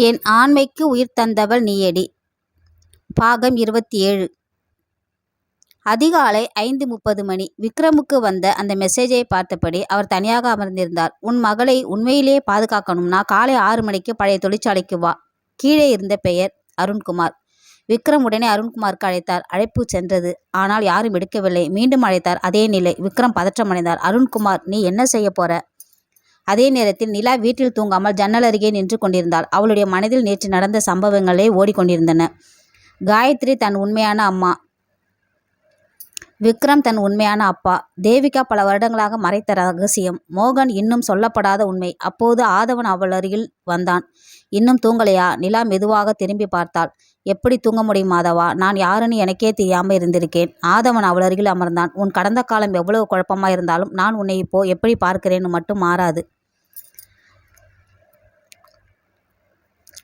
என் ஆண்மைக்கு உயிர் தந்தவள் நீயடி. பாகம் 27. அதிகாலை 5:30 மணி. விக்ரமுக்கு வந்த அந்த மெசேஜை பார்த்தபடி அவர் தனியாக அமர்ந்திருந்தார். உன் மகளை உண்மையிலேயே பாதுகாக்கணும்னா காலை 6 மணிக்கு பழைய தொழிற்சாலைக்கு வா. கீழே இருந்த பெயர் அருண்குமார். விக்ரம் உடனே அருண்குமாருக்கு அழைத்தார். அழைப்பு சென்றது. ஆனால் யாரும் எடுக்கவில்லை. மீண்டும் அழைத்தார். அதே நிலை. விக்ரம் பதற்றமடைந்தார். அருண்குமார், நீ என்ன செய்ய போற? அதே நேரத்தில் நிலா வீட்டில் தூங்காமல் ஜன்னல் அருகே நின்று கொண்டிருந்தாள். அவளுடைய மனதில் நேற்று நடந்த சம்பவங்களே ஓடிக்கொண்டிருந்தன. காயத்ரி தன் உண்மையான அம்மா, விக்ரம் தன் உண்மையான அப்பா, தேவிகா பல வருடங்களாக மறைத்த ரகசியம், மோகன் இன்னும் சொல்லப்படாத உண்மை. அப்போது ஆதவன் அவள் அருகில் வந்தான். இன்னும் தூங்கலையா? நிலா மெதுவாக திரும்பி பார்த்தாள். எப்படி தூங்க முடியும் மாதவா? நான் யாருன்னு எனக்கே தெரியாமல் இருந்திருக்கேன். ஆதவன் அவள் அருகில் அமர்ந்தான். உன் கடந்த காலம் எவ்வளவு குழப்பமாக இருந்தாலும் நான் உன்னை இப்போ எப்படி பார்க்கிறேன்னு மட்டும் மாறாது.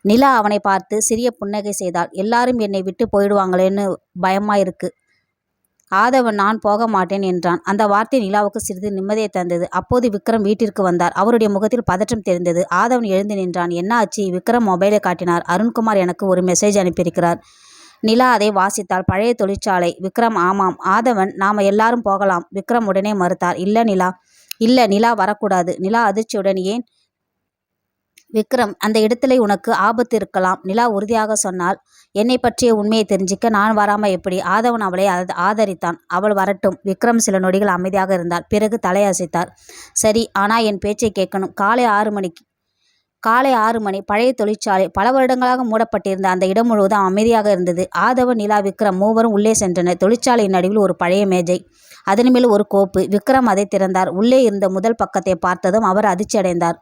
நிலா அவனை பார்த்து சிறிய புன்னகை செய்தாள். எல்லாரும் என்னை விட்டு போயிடுவாங்களேன்னு பயமா இருக்கு. ஆதவன் நான் போக மாட்டேன் என்றான். அந்த வார்த்தை நிலாவுக்கு சிறிது நிம்மதியை தந்தது. அப்போது விக்ரம் வீட்டிற்கு வந்தார். அவருடைய முகத்தில் பதற்றம் தெரிந்தது. ஆதவன் எழுந்து நின்றான். என்ன ஆச்சு? விக்ரம் மொபைலை காட்டினார். அருண்குமார் எனக்கு ஒரு மெசேஜ் அனுப்பியிருக்கிறார். நிலா அதை வாசித்தாள். பழைய தொழிற்சாலை. விக்ரம் ஆமாம். ஆதவன், நாம எல்லாரும் போகலாம். விக்ரம் உடனே மறுத்தார். இல்ல நிலா வரக்கூடாது. நிலா அதிர்ச்சியுடன், ஏன்? விக்ரம், அந்த இடத்துல உனக்கு ஆபத்து இருக்கலாம். நிலா உறுதியாக சொன்னாள். என்னை பற்றிய உண்மையை தெரிஞ்சிக்க நான் வராம எப்படி? ஆதவன் அவளை ஆதரித்தான். அவள் வரட்டும். விக்ரம் சில நொடிகள் அமைதியாக இருந்தார். பிறகு தலையசைத்தார். சரி, ஆனா என் பேச்சை கேட்கணும். காலை 6 மணி. பழைய தொழிற்சாலை. பல வருடங்களாக மூடப்பட்டிருந்த அந்த இடம் முழுவதும் அமைதியாக இருந்தது. ஆதவன், நிலா, விக்ரம் மூவரும் உள்ளே சென்றனர். தொழிற்சாலையின் நடுவில் ஒரு பழைய மேஜை, அதன் மேல் ஒரு கோப்பு. விக்ரம் அதை திறந்தார். உள்ளே இருந்த முதல் பக்கத்தை பார்த்ததும் அவர் அதிர்ச்சி அடைந்தார்.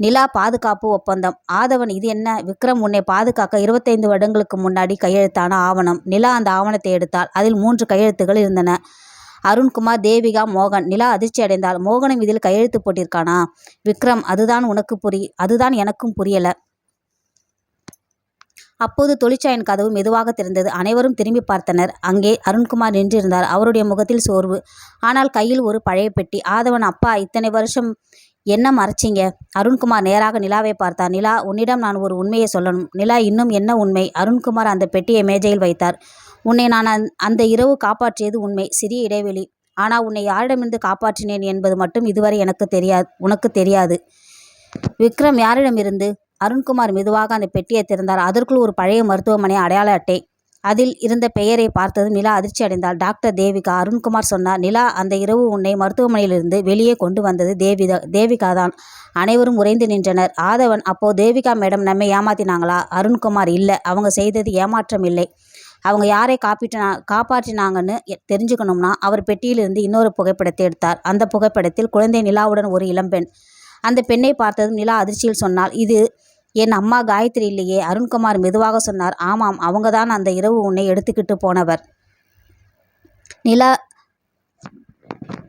நிலா பாதுகாப்பு ஒப்பந்தம். ஆதவன், இது என்ன? விக்ரம், உன்னை பாதுகாக்க 25 வருடங்களுக்கு முன்னாடி கையெழுத்தான ஆவணம். நிலா அந்த ஆவணத்தை எடுத்தாள். அதில் 3 கையெழுத்துகள் இருந்தன. அருண்குமார், தேவிகா, மோகன். நிலா அதிர்ச்சி அடைந்தாள். மோகனும் இதில் கையெழுத்து போட்டிருக்கானா? விக்ரம், அதுதான் எனக்கும் புரியல. அப்போது தொழிற்சாலையின் கதவு மெதுவாக திறந்தது. அனைவரும் திரும்பி பார்த்தனர். அங்கே அருண்குமார் நின்றிருந்தார். அவருடைய முகத்தில் சோர்வு, ஆனால் கையில் ஒரு பழைய பெட்டி. ஆதவன், அப்பா, இத்தனை வருஷம் என்ன மறைச்சிங்க? அருண்குமார் நேராக நிலாவை பார்த்தார். நிலா, உன்னிடம் நான் ஒரு உண்மையை சொல்லணும். நிலா, இன்னும் என்ன உண்மை? அருண்குமார் அந்த பெட்டியை மேஜையில் வைத்தார். உன்னை நான் அந்த இரவு காப்பாற்றியது உண்மை. சிறிய இடைவெளி. ஆனால் உன்னை யாரிடமிருந்து காப்பாற்றினேன் என்பது மட்டும் இதுவரை உனக்கு தெரியாது. விக்ரம், யாரிடமிருந்து? அருண்குமார் மெதுவாக அந்த பெட்டியை திறந்தார். அதற்குள் ஒரு பழைய மருத்துவமனை அடையாள அட்டை. அதில் இருந்த பெயரை பார்த்ததும் நிலா அதிர்ச்சி அடைந்தாள். டாக்டர் தேவிகா. அருண்குமார் சொன்னார். நிலா, அந்த இரவு உன்னை மருத்துவமனையிலிருந்து வெளியே கொண்டு வந்தது தேவிகா தான். அனைவரும் உறைந்து நின்றனர். ஆதவன், அப்போ தேவிகா மேடம் நம்மை ஏமாத்தினாங்களா? அருண்குமார், இல்லை, அவங்க செய்தது ஏமாற்றம் இல்லை. அவங்க யாரை காப்பாற்றினாங்கன்னு தெரிஞ்சுக்கணும்னா அவர் பெட்டியிலிருந்து இன்னொரு புகைப்படத்தை எடுத்தார். அந்த புகைப்படத்தில் குழந்தை நிலாவுடன் ஒரு இளம்பெண். அந்த பெண்ணை பார்த்ததும் நிலா அதிர்ச்சியில் சொன்னாள், இது என் அம்மா காயத்ரி இல்லையே? அருண்குமார் மெதுவாக சொன்னார். ஆமாம், அவங்க தான் அந்த இரவு உன்னை எடுத்துக்கிட்டு போனவர்.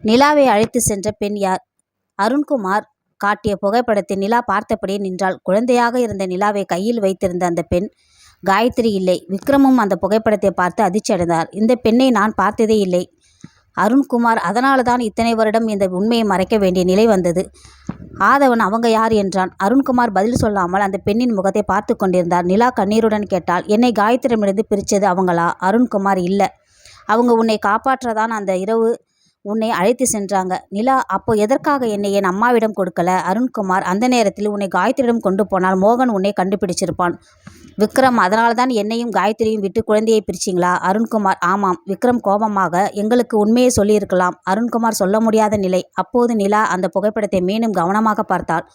நிலாவை அழைத்து சென்ற பெண் யார்? அருண்குமார் காட்டிய புகைப்படத்தை நிலா பார்த்தபடியே நின்றாள். குழந்தையாக இருந்த நிலாவை கையில் வைத்திருந்த அந்த பெண் காயத்ரி இல்லை. விக்ரமும் அந்த புகைப்படத்தை பார்த்து அதிர்ச்சி அடைந்தார். இந்த பெண்ணை நான் பார்த்ததே இல்லை. அருண்குமார், அதனால தான் இத்தனை வருடம் இந்த உண்மையை மறைக்க வேண்டிய நிலை வந்தது. ஆதவன், அவங்க யார் என்றான். அருண்குமார் பதில் சொல்லாமல் அந்த பெண்ணின் முகத்தை பார்த்து கொண்டிருந்தார். நிலா கண்ணீருடன் கேட்டாள், என்னை காயத்ரியிடமிருந்து பிரித்தது அவங்களா? அருண்குமார், இல்லை, அவங்க உன்னை காப்பாற்றதான் அந்த இரவு உன்னை அழைத்து சென்றாங்க. நிலா, அப்போ எதற்காக என்னை என் அம்மாவிடம் கொடுக்கல? அருண்குமார், அந்த நேரத்தில் உன்னை காயத்ரியிடம் கொண்டு போனால் மோகன் உன்னை கண்டுபிடிச்சிருப்பான். விக்ரம், அதனால தான் என்னையும் காயத்ரியும் விட்டு குழந்தையை பிரிச்சிங்களா? அருண்குமார், ஆமாம். விக்ரம் கோபமாக, எங்களுக்கு உண்மையை சொல்லியிருக்கலாம். அருண்குமார் சொல்ல முடியாத நிலை. அப்போது நிலா அந்த புகைப்படத்தை மீண்டும் கவனமாக பார்த்தாள்.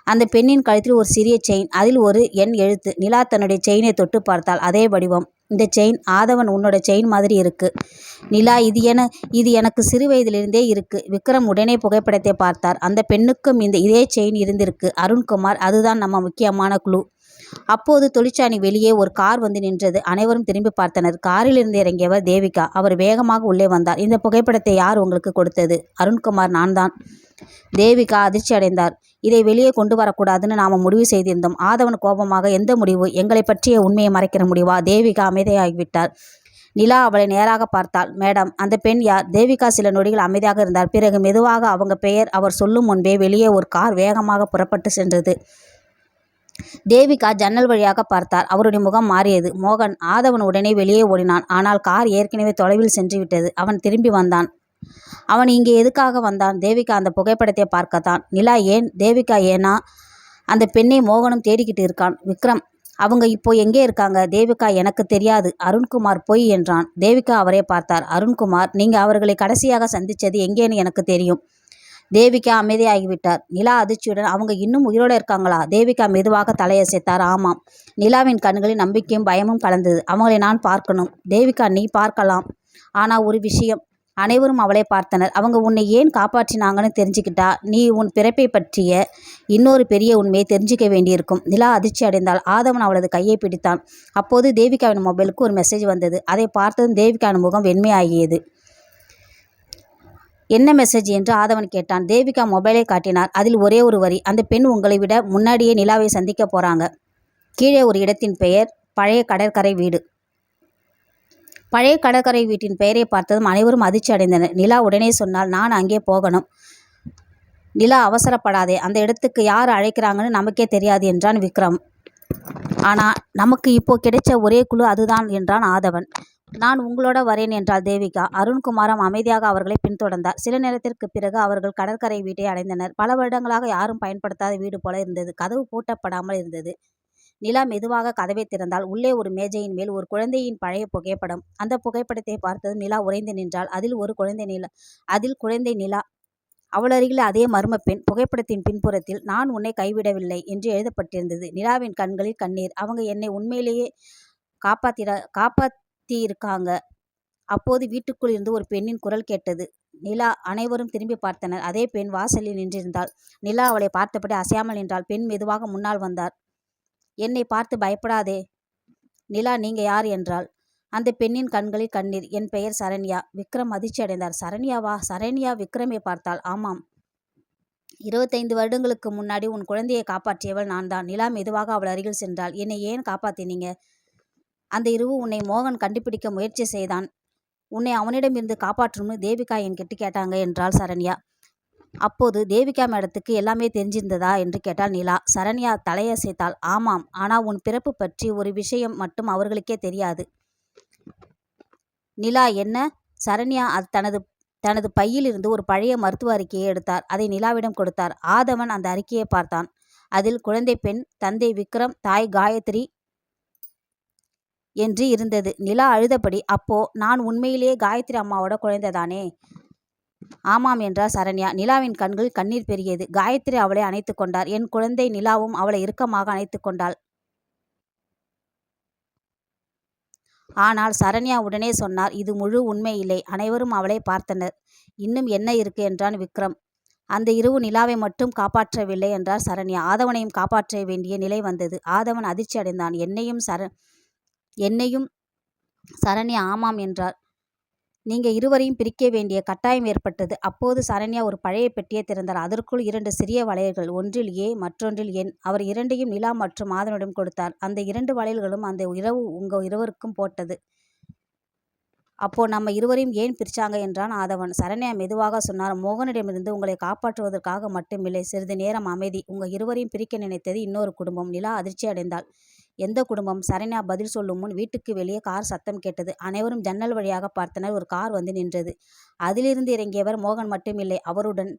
அந்த பெண்ணின் கழுத்தில் ஒரு சிறிய செயின், அதில் ஒரு எண் எழுத்து. நிலா தன்னுடைய செயினை தொட்டு பார்த்தாள். அதே வடிவம். இந்த செயின், ஆதவன், உன்னோட செயின் மாதிரி இருக்கு. நிலா, இது எனக்கு சிறு வயதிலிருந்தே இருக்கு. விக்ரம் உடனே புகைப்படத்தை பார்த்தார். அந்த பெண்ணுக்கும் இதே செயின் இருந்திருக்கு. அருண்குமார், அதுதான் நம்ம முக்கியமான குழு. அப்போது தொழிற்சாலை வெளியே ஒரு கார் வந்து நின்றது. அனைவரும் திரும்பி பார்த்தனர். காரில் இருந்து இறங்கியவர் தேவிகா. அவர் வேகமாக உள்ளே வந்தார். இந்த புகைப்படத்தை யார் உங்களுக்கு கொடுத்தது? அருண்குமார், நான் தான். தேவிகா அதிர்ச்சி அடைந்தார். இதை வெளியே கொண்டு வரக்கூடாதுன்னு நாம முடிவு செய்திருந்தோம். ஆதவன் கோபமாக, எந்த முடிவு? எங்களை பற்றிய உண்மையை மறைக்கிற முடிவா? தேவிகா அமைதியாகிவிட்டார். நிலா அவளை நேராக பார்த்தாள். மேடம், அந்த பெண் யார்? தேவிகா சில நொடிகள் அமைதியாக இருந்தார். பிறகு மெதுவாக அவங்க பெயர் அவர் சொல்லும் முன்பே வெளியே ஒரு கார் வேகமாக புறப்பட்டு சென்றது. தேவிகா ஜன்னல் வழியாக பார்த்தார். அவருடைய முகம் மாறியது. மோகன். ஆதவன் உடனே வெளியே ஓடினான். ஆனால் கார் ஏற்கனவே தொலைவில் சென்று விட்டது. அவன் திரும்பி வந்தான். அவன் இங்கே எதுக்காக வந்தான்? தேவிகா அந்த புகைப்படத்தை பார்க்கத்தான். நிலா ஏன்? தேவிகா ஏனா? அந்த பெண்ணை மோகனும் தேடிக்கிட்டு இருக்கான். விக்ரம். அவங்க இப்போ எங்கே இருக்காங்க? தேவிகா எனக்கு தெரியாது. அருண்குமார் பொய் என்றான். தேவிகா அவரை பார்த்தார். அருண்குமார், நீங்க அவர்களை கடைசியாக சந்திச்சது எங்கேன்னு எனக்கு தெரியும். தேவிகா அமைதியாகிவிட்டார். நிலா அதிர்ச்சியுடன், அவங்க இன்னும் உயிரோடு இருக்காங்களா? தேவிகா மெதுவாக தலையசைத்தார். ஆமாம். நிலாவின் கண்களில் நம்பிக்கையும் பயமும் கலந்தது. அவங்களை நான் பார்க்கணும். தேவிகா, நீ பார்க்கலாம். ஆனால் ஒரு விஷயம். அனைவரும் அவளை பார்த்தனர். அவங்க உன்னை ஏன் காப்பாற்றினாங்கன்னு தெரிஞ்சுக்கிட்டா நீ உன் பிறப்பை பற்றிய இன்னொரு பெரிய உண்மையை தெரிஞ்சுக்க வேண்டியிருக்கும். நிலா அதிர்ச்சி அடைந்தாள். ஆதவன் அவளது கையை பிடித்தான். அப்போது தேவிகாவின் மொபைலுக்கு ஒரு மெசேஜ் வந்தது. அதை பார்த்ததும் தேவிகாவின் முகம் வெண்மையாகியது. என்ன மெசேஜ் என்று ஆதவன் கேட்டான். தேவிகா மொபைலை காட்டினார். அதில் ஒரே ஒரு வரி. அந்த பெண் உங்களை விட முன்னாடியே நிலாவை சந்திக்க போறாங்க. கீழே ஒரு இடத்தின் பெயர் பழைய கடற்கரை வீடு. பழைய கடற்கரை வீட்டின் பெயரை பார்த்ததும் அனைவரும் அதிர்ச்சி அடைந்தனர். நிலா உடனே சொன்னால், நான் அங்கே போகணும். நிலா, அவசரப்படாதே. அந்த இடத்துக்கு யார் அழைக்கிறாங்கன்னு நமக்கே தெரியாது என்றான் விக்ரம். ஆனால் நமக்கு இப்போ கிடைச்ச ஒரே குழு அதுதான் என்றான் ஆதவன். நான் உங்களோட வரேன் என்றாள் தேவிகா. அருண்குமாரம் அமைதியாக அவர்களை பின்தொடர்ந்தார். சில நேரத்திற்கு பிறகு அவர்கள் கடற்கரை வீட்டை அடைந்தனர். பல வருடங்களாக யாரும் பயன்படுத்தாத வீடு போல இருந்தது. கதவு பூட்டப்படாமல் இருந்தது. நிலா மெதுவாக கதவை திறந்தால் உள்ளே ஒரு மேஜையின் மேல் ஒரு குழந்தையின் பழைய புகைப்படம். அந்த புகைப்படத்தை பார்த்தது நிலா உறைந்து நின்றாள். அதில் குழந்தை நிலா. அவள் அருகில் அதே மர்ம பெண். புகைப்படத்தின் பின்புறத்தில், நான் உன்னை கைவிடவில்லை என்று எழுதப்பட்டிருந்தது. நிலாவின் கண்களில் கண்ணீர். அவங்க என்னை உண்மையிலேயே காப்பாத்தியிருக்காங்க. அப்போது வீட்டுக்குள் இருந்து ஒரு பெண்ணின் குரல் கேட்டது. நிலா. அனைவரும் திரும்பி பார்த்தனர். அதே பெண் வாசலில் நின்றிருந்தாள். நிலா அவளை பார்த்தபடி அசையாமல் நின்றாள். பெண் மெதுவாக முன்னால் வந்தார். என்னை பார்த்து பயப்படாதே. நிலா, நீங்க யார் என்றாள். அந்த பெண்ணின் கண்களில் கண்ணீர். என் பெயர் சரண்யா. விக்ரம் அதிர்ச்சி அடைந்தார். சரண்யாவா? சரண்யா விக்ரமை பார்த்தாள். ஆமாம். 25 வருடங்களுக்கு முன்னாடி உன் குழந்தையை காப்பாற்றியவள் நான் தான். நிலா மெதுவாக அவள் அருகில் சென்றாள். என்னை ஏன் காப்பாத்தினீங்க? அந்த இரவு உன்னை மோகன் கண்டுபிடிக்க முயற்சி செய்தான். உன்னை அவனிடமிருந்து காப்பாற்றணும்னு தேவிகா என்கிட்ட கேட்டாங்க என்றாள் சரண்யா. அப்போது தேவிகா மேடத்துக்கு எல்லாமே தெரிஞ்சிருந்ததா என்று கேட்டாள் நிலா. சரண்யா தலையசைத்தாள். ஆமாம். ஆனால் உன் பிறப்பு பற்றி ஒரு விஷயம் மட்டும் அவர்களுக்கே தெரியாது. நிலா. என்ன? சரண்யா தனது பையில் இருந்து ஒரு பழைய மருத்துவ அறிக்கையை எடுத்தார். அதை நிலாவிடம் கொடுத்தார். ஆதவன் அந்த அறிக்கையை பார்த்தான். அதில் குழந்தை பெண், தந்தை விக்ரம், தாய் காயத்ரி என்று இருந்தது. நிலா அழுதபடி, அப்போ நான் உண்மையிலேயே காயத்ரி அம்மாவோட குழந்தைதானே? ஆமாம் என்றார் சரண்யா. நிலாவின் கண்களில் கண்ணீர் பெருகியது. காயத்ரி அவளை அணைத்து கொண்டார். என் குழந்தை நிலாவும் அவளை இறுக்கமாக அணைத்து கொண்டாள். ஆனால் சரண்யா உடனே சொன்னார், இது முழு உண்மை இல்லை. அனைவரும் அவளை பார்த்தனர். இன்னும் என்ன இருக்கு என்றான் விக்ரம். அந்த இரவு நிலாவை மட்டும் காப்பாற்றவில்லை என்றார் சரண்யா. ஆதவனையும் காப்பாற்ற வேண்டிய நிலை வந்தது. ஆதவன் அதிர்ச்சி அடைந்தான். என்னையும் சரண்யா ஆமாம் என்றார். நீங்க இருவரையும் பிரிக்க வேண்டிய கட்டாயம் ஏற்பட்டது. அப்போது சரண்யா ஒரு பழைய பெட்டியை திறந்தார். அதற்குள் 2 சிறிய வளையல்கள். ஒன்றில் ஏ, மற்றொன்றில் எண். அவர் இரண்டையும் நிலா மற்றும் ஆதவனிடம் கொடுத்தார். அந்த 2 வளையல்களும் அந்த இரவு உங்க இருவருக்கும் போட்டது. அப்போ நம்ம இருவரையும் ஏன் பிரிச்சாங்க என்றான் ஆதவன். சரண்யா மெதுவாக சொன்னார், மோகனிடமிருந்து உங்களை காப்பாற்றுவதற்காக மட்டுமில்லை. சிறிது நேரம் அமைதி. உங்க இருவரையும் பிரிக்க நினைத்தது இன்னொரு குடும்பம். நிலா அதிர்ச்சி அடைந்தாள். எந்த குடும்பம்? சரண்யா பதில் சொல்லும் முன் வீட்டுக்கு வெளியே கார் சத்தம் கேட்டது. அனைவரும் ஜன்னல் வழியாக பார்த்தனர். ஒரு கார் வந்து நின்றது. அதிலிருந்து இறங்கியவர் மோகன் மட்டுமில்லை, அவருடன்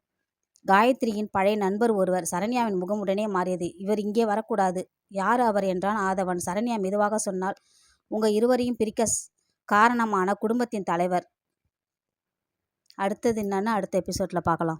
காயத்ரியின் பழைய நண்பர் ஒருவர். சரண்யாவின் முகம் உடனே மாறியது. இவர் இங்கே வரக்கூடாது. யார் அவர் என்றான் ஆதவன். சரண்யா மெதுவாக சொன்னால், உங்க இருவரையும் பிரிக்க காரணமான குடும்பத்தின் தலைவர். அடுத்தது என்னன்னு அடுத்த எபிசோட்ல பார்க்கலாம்.